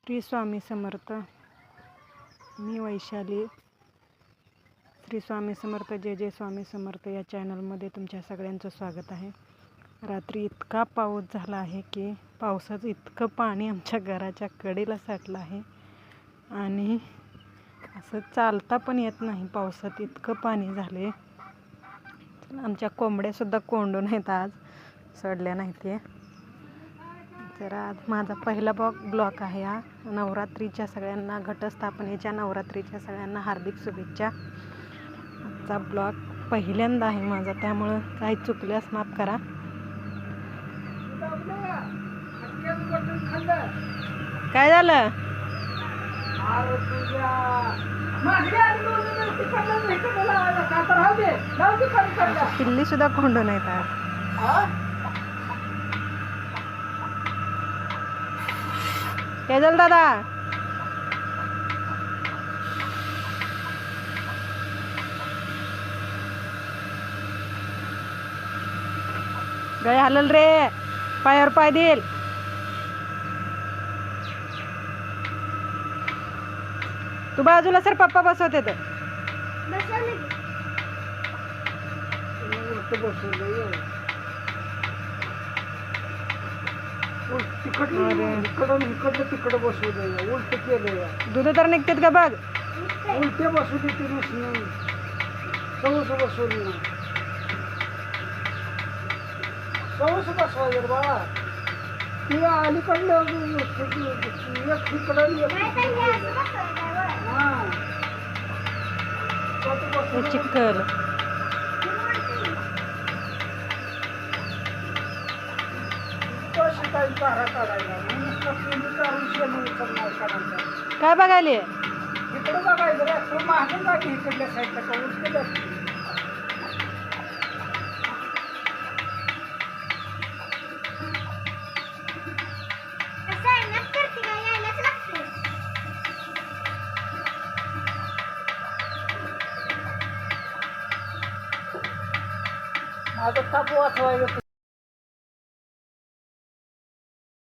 श्री स्वामी समर्थ. मी वैशाली. श्री स्वामी समर्थ जय जय स्वामी समर्थ या चॅनलमध्ये तुमच्या सगळ्यांचं स्वागत आहे. रात्री इतका पाऊस झाला आहे की पावसाचं इतकं पाणी आमच्या घराच्या कडेला साठलं आहे आणि असं चालता पण येत नाही. पावसात इतकं पाणी झाले. आमच्या कोंबड्यासुद्धा कोंडून आहेत, आज सोडल्या नाही ते. तर आज माझा पहिला ब्लॉग आहे. हा नवरात्रीच्या सगळ्यांना, घटस्थापनेच्या नवरात्रीच्या सगळ्यांना हार्दिक शुभेच्छा. आजचा ब्लॉग पहिल्यांदा आहे माझा, त्यामुळं काही चुकल्यास माफ करा. काय झालं? पिल्ली सुद्धा कोंडून आहेत आज. काय झालं दादा? गाय हलल रे, पायावर पाय देईल. तू बाजूला सर, पप्पा बसवते तर. तिकडं बसू दे, उलट केले. दूध तर निघतात का बघ. उलटे बसू दे, तिने सवस बसवली. सवस बसवाय बाळा. ती अलीकडलं एक तिकडं चिखल. काय बघायला इकडं बघायचं रे, तू मागून जागी इकडल्या साईडला का उलटे माझं ताप वाचवायचं.